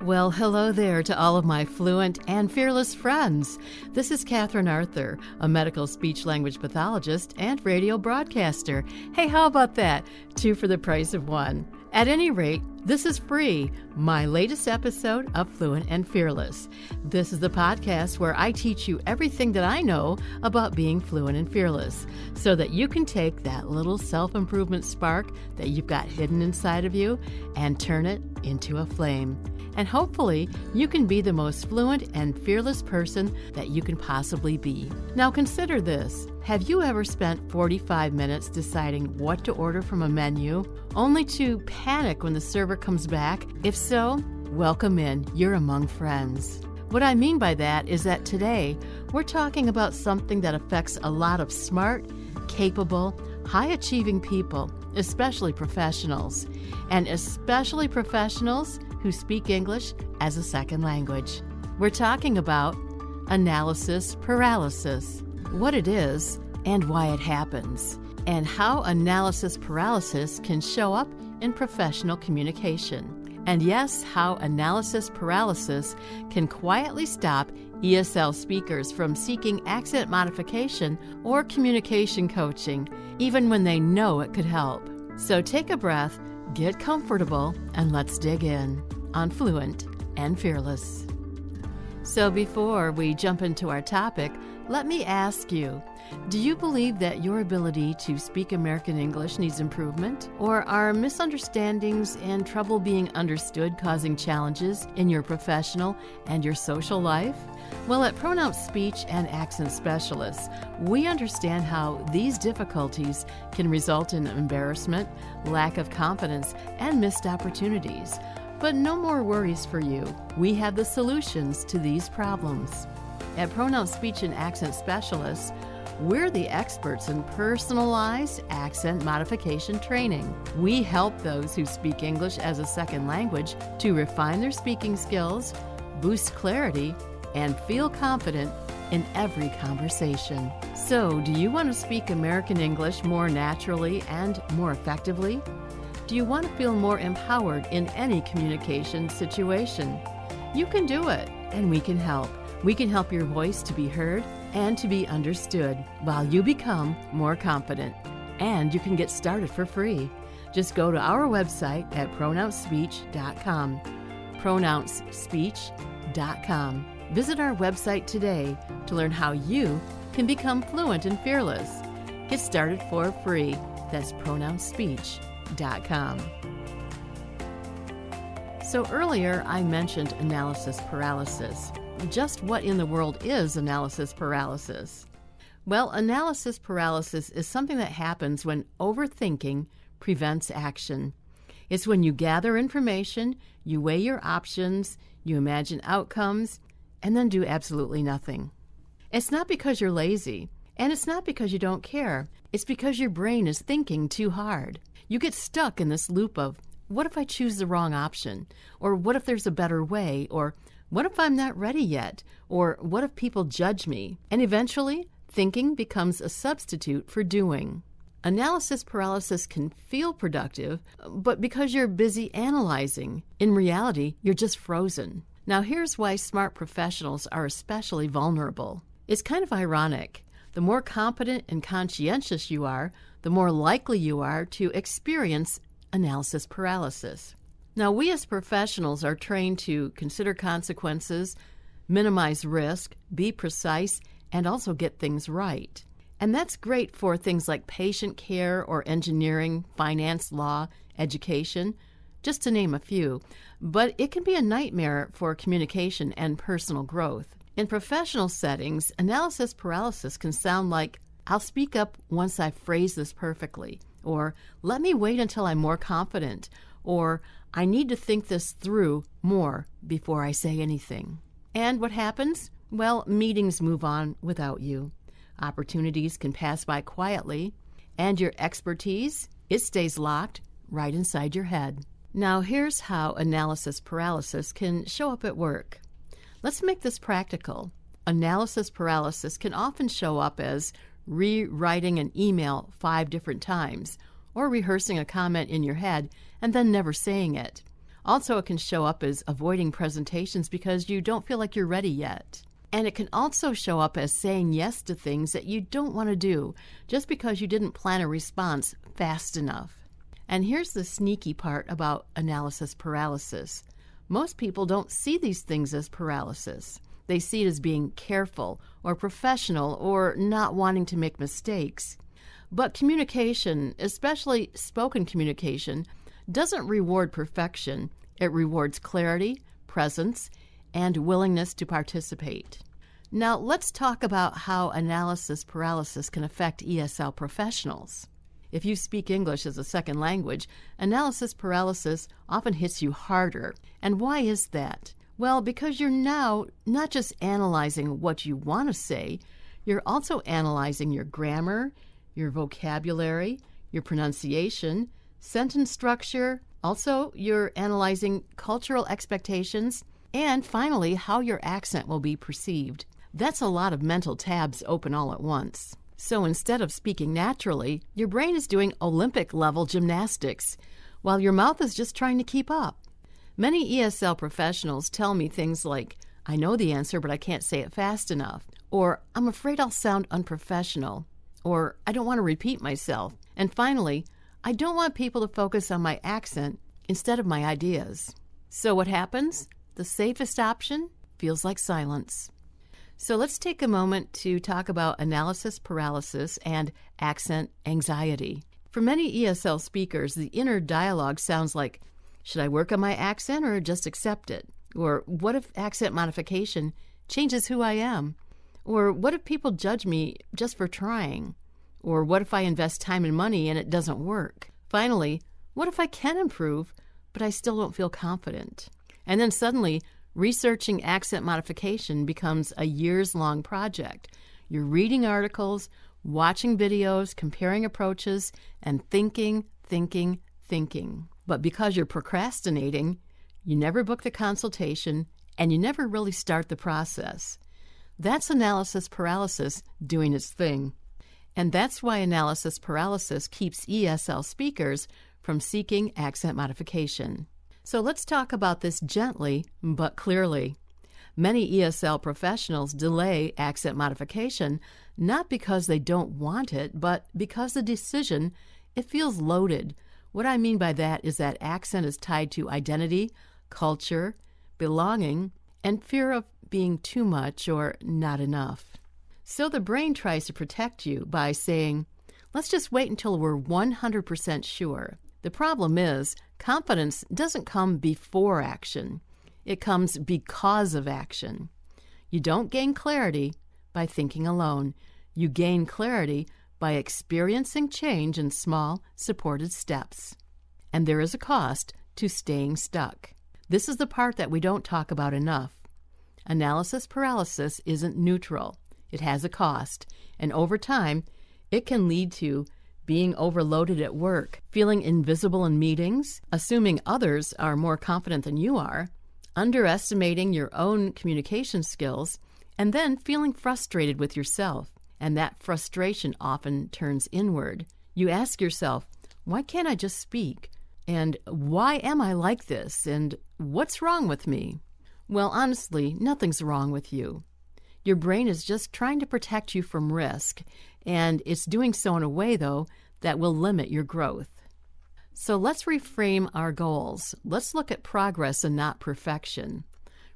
Well, hello there to all of my fluent and fearless friends. This is Katherine Arthur, a medical speech-language pathologist and radio broadcaster. Hey, how about that? 2 for the price of 1. At any rate, this is free, my latest episode of Fluent and Fearless. This is the podcast where I teach you everything that I know about being fluent and fearless so that you can take that little self-improvement spark that you've got hidden inside of you and turn it into a flame. And hopefully, you can be the most fluent and fearless person that you can possibly be. Now consider this. Have you ever spent 45 minutes deciding what to order from a menu, only to panic when the server comes back? If so, welcome in. You're among friends. What I mean by that is that today, we're talking about something that affects a lot of smart, capable, high-achieving people, especially professionals, and especially professionals who speak English as a second language. We're talking about analysis paralysis, what it is and why it happens, and how analysis paralysis can show up in professional communication. And yes, how analysis paralysis can quietly stop ESL speakers from seeking accent modification or communication coaching, even when they know it could help. So take a breath, get comfortable, and let's dig in on Fluent and Fearless. So before we jump into our topic, let me ask you, do you believe that your ability to speak American English needs improvement? Or are misunderstandings and trouble being understood causing challenges in your professional and your social life? Well, at Pronounced Speech and Accent Specialists, we understand how these difficulties can result in embarrassment, lack of confidence, and missed opportunities. But no more worries for you. We have the solutions to these problems. At Pronounced Speech and Accent Specialists, we're the experts in personalized accent modification training. We help those who speak English as a second language to refine their speaking skills, boost clarity, and feel confident in every conversation. So, do you want to speak American English more naturally and more effectively? Do you want to feel more empowered in any communication situation? You can do it, and we can help. We can help your voice to be heard and to be understood while you become more confident. And you can get started for free. Just go to our website at pronouncespeech.com. pronouncespeech.com. Visit our website today to learn how you can become fluent and fearless. Get started for free. That's pronouncespeech.com. So earlier I mentioned analysis paralysis. Just what in the world is analysis paralysis? Well, analysis paralysis is something that happens when overthinking prevents action. It's when you gather information, you weigh your options, you imagine outcomes, and then do absolutely nothing. It's not because you're lazy, and it's not because you don't care. It's because your brain is thinking too hard. You get stuck in this loop of, what if I choose the wrong option? Or what if there's a better way? Or what if I'm not ready yet? Or what if people judge me? And eventually, thinking becomes a substitute for doing. Analysis paralysis can feel productive, but because you're busy analyzing, in reality, you're just frozen. Now, here's why smart professionals are especially vulnerable. It's kind of ironic. The more competent and conscientious you are, the more likely you are to experience analysis paralysis. Now, we as professionals are trained to consider consequences, minimize risk, be precise, and also get things right. And that's great for things like patient care or engineering, finance, law, education, just to name a few. But it can be a nightmare for communication and personal growth. In professional settings, analysis paralysis can sound like, I'll speak up once I phrase this perfectly, or let me wait until I'm more confident, or I need to think this through more before I say anything. And what happens? Well, meetings move on without you. Opportunities can pass by quietly, and your expertise, it stays locked right inside your head. Now, here's how analysis paralysis can show up at work. Let's make this practical. Analysis paralysis can often show up as rewriting an email 5 different times, or rehearsing a comment in your head and then never saying it. Also, it can show up as avoiding presentations because you don't feel like you're ready yet. And it can also show up as saying yes to things that you don't want to do just because you didn't plan a response fast enough. And here's the sneaky part about analysis paralysis. Most people don't see these things as paralysis. They see it as being careful or professional or not wanting to make mistakes. But communication, especially spoken communication, doesn't reward perfection. It rewards clarity, presence, and willingness to participate. Now, let's talk about how analysis paralysis can affect ESL professionals. If you speak English as a second language, analysis paralysis often hits you harder. And why is that? Well, because you're now not just analyzing what you want to say, you're also analyzing your grammar, your vocabulary, your pronunciation, sentence structure. Also, you're analyzing cultural expectations, and finally, how your accent will be perceived. That's a lot of mental tabs open all at once. So instead of speaking naturally, your brain is doing Olympic-level gymnastics, while your mouth is just trying to keep up. Many ESL professionals tell me things like, I know the answer, but I can't say it fast enough, or I'm afraid I'll sound unprofessional, or I don't want to repeat myself, and finally, I don't want people to focus on my accent instead of my ideas. So what happens? The safest option feels like silence. So let's take a moment to talk about analysis paralysis and accent anxiety. For many ESL speakers, the inner dialogue sounds like, should I work on my accent or just accept it? Or what if accent modification changes who I am? Or what if people judge me just for trying? Or what if I invest time and money and it doesn't work? Finally, what if I can improve, but I still don't feel confident? And then suddenly, researching accent modification becomes a years-long project. You're reading articles, watching videos, comparing approaches, and thinking. But because you're procrastinating, you never book the consultation, and you never really start the process. That's analysis paralysis doing its thing. And that's why analysis paralysis keeps ESL speakers from seeking accent modification. So let's talk about this gently but clearly. Many ESL professionals delay accent modification not because they don't want it, but because the decision, it feels loaded. What I mean by that is that accent is tied to identity, culture, belonging, and fear of being too much or not enough. So the brain tries to protect you by saying, let's just wait until we're 100% sure. The problem is, confidence doesn't come before action. It comes because of action. You don't gain clarity by thinking alone. You gain clarity by experiencing change in small, supported steps. And there is a cost to staying stuck. This is the part that we don't talk about enough. Analysis paralysis isn't neutral. It has a cost, and over time, it can lead to being overloaded at work, feeling invisible in meetings, assuming others are more confident than you are, underestimating your own communication skills, and then feeling frustrated with yourself. And that frustration often turns inward. You ask yourself, why can't I just speak? And why am I like this? And what's wrong with me? Well, honestly, nothing's wrong with you. Your brain is just trying to protect you from risk, and it's doing so in a way, though, that will limit your growth. So let's reframe our goals. Let's look at progress and not perfection.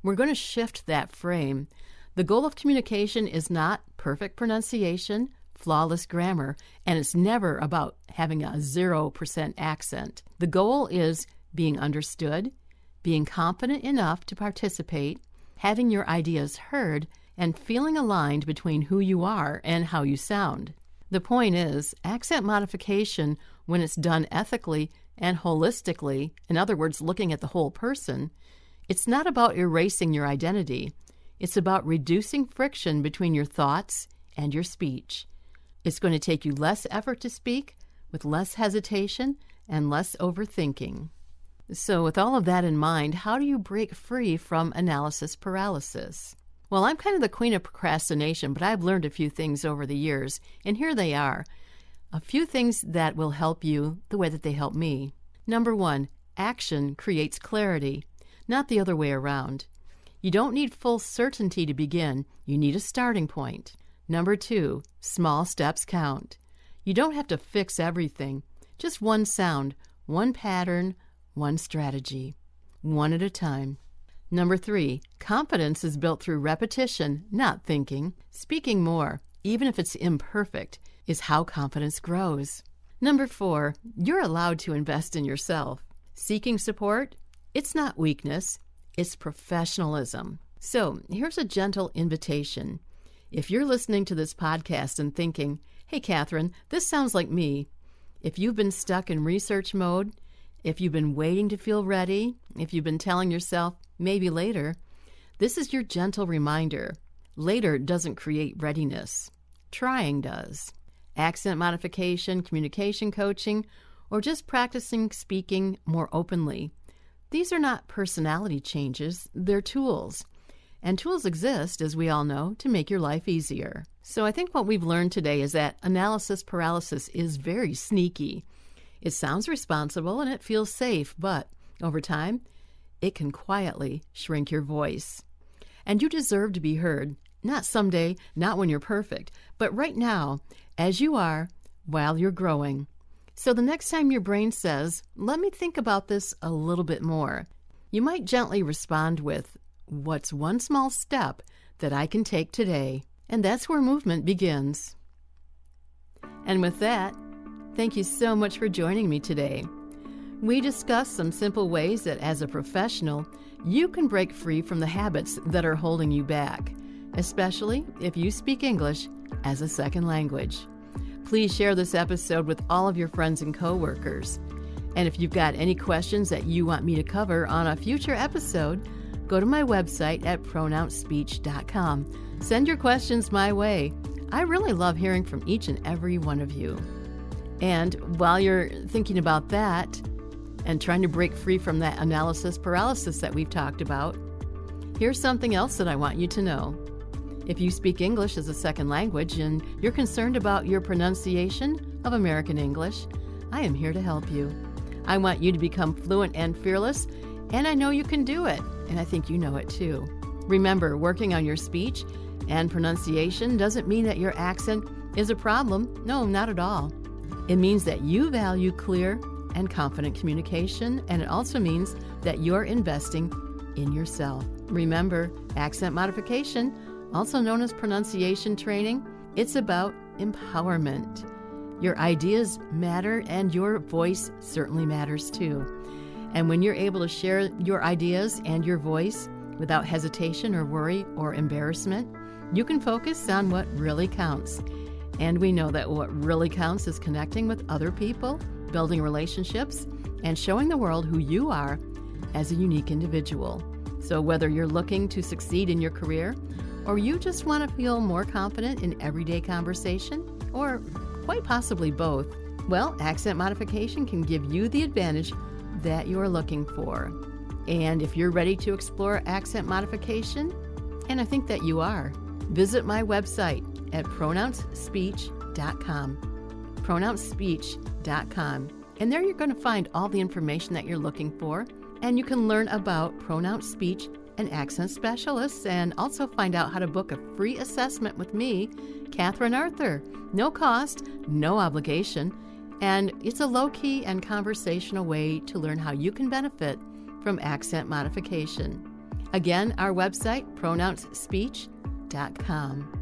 We're going to shift that frame. The goal of communication is not perfect pronunciation, flawless grammar, and it's never about having a 0% accent. The goal is being understood, being confident enough to participate, having your ideas heard, and feeling aligned between who you are and how you sound. The point is, accent modification, when it's done ethically and holistically, in other words, looking at the whole person, it's not about erasing your identity. It's about reducing friction between your thoughts and your speech. It's going to take you less effort to speak, with less hesitation and less overthinking. So with all of that in mind, how do you break free from analysis paralysis? Well, I'm kind of the queen of procrastination, but I've learned a few things over the years, and here they are. A few things that will help you the way that they help me. Number one, action creates clarity, not the other way around. You don't need full certainty to begin. You need a starting point. Number 2, small steps count. You don't have to fix everything. Just one sound, one pattern, one strategy, one at a time. Number 3, confidence is built through repetition, not thinking. Speaking more, even if it's imperfect, is how confidence grows. Number 4, you're allowed to invest in yourself. Seeking support, it's not weakness, it's professionalism. So here's a gentle invitation. If you're listening to this podcast and thinking, hey, Katherine, this sounds like me. If you've been stuck in research mode, if you've been waiting to feel ready, if you've been telling yourself, maybe later, this is your gentle reminder. Later doesn't create readiness. Trying does. Accent modification, communication coaching, or just practicing speaking more openly. These are not personality changes, they're tools. And tools exist, as we all know, to make your life easier. So I think what we've learned today is that analysis paralysis is very sneaky. It sounds responsible and it feels safe, but over time, it can quietly shrink your voice. And you deserve to be heard, not someday, not when you're perfect, but right now, as you are, while you're growing. So the next time your brain says, let me think about this a little bit more, you might gently respond with, what's one small step that I can take today? And that's where movement begins. And with that, thank you so much for joining me today. We discussed some simple ways that as a professional, you can break free from the habits that are holding you back, especially if you speak English as a second language. Please share this episode with all of your friends and coworkers. And if you've got any questions that you want me to cover on a future episode, go to my website at pronouncespeech.com. Send your questions my way. I really love hearing from each and every one of you. And while you're thinking about that and trying to break free from that analysis paralysis that we've talked about, here's something else that I want you to know. If you speak English as a second language and you're concerned about your pronunciation of American English, I am here to help you. I want you to become fluent and fearless, and I know you can do it, and I think you know it too. Remember, working on your speech and pronunciation doesn't mean that your accent is a problem. No, not at all. It means that you value clear and confident communication, and it also means that you're investing in yourself. Remember, accent modification, also known as pronunciation training, it's about empowerment. Your ideas matter, and your voice certainly matters too. And when you're able to share your ideas and your voice without hesitation or worry or embarrassment, you can focus on what really counts. And we know that what really counts is connecting with other people, building relationships, and showing the world who you are as a unique individual. So whether you're looking to succeed in your career, or you just want to feel more confident in everyday conversation, or quite possibly both, well, accent modification can give you the advantage that you're looking for. And if you're ready to explore accent modification, and I think that you are, visit my website at pronouncespeech.com. pronouncespeech.com. And there you're going to find all the information that you're looking for, and you can learn about pronounced speech and accent specialists, and also find out how to book a free assessment with me, Katherine Arthur. No cost, no obligation, and it's a low-key and conversational way to learn how you can benefit from accent modification. Again, our website, pronouncespeech.com.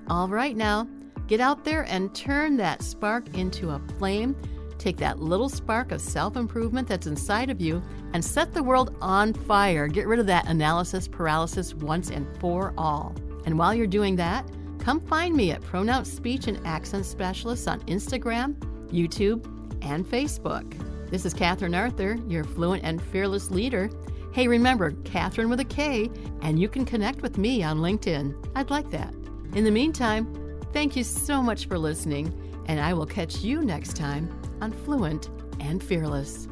All right, now, get out there and turn that spark into a flame. Take that little spark of self-improvement that's inside of you and set the world on fire. Get rid of that analysis paralysis once and for all. And while you're doing that, come find me at Pronounced Speech and Accent Specialists on Instagram, YouTube, and Facebook. This is Katherine Arthur, your fluent and fearless leader. Hey, remember, Katherine with a K, and you can connect with me on LinkedIn. I'd like that. In the meantime, thank you so much for listening, and I will catch you next time on Fluent and Fearless.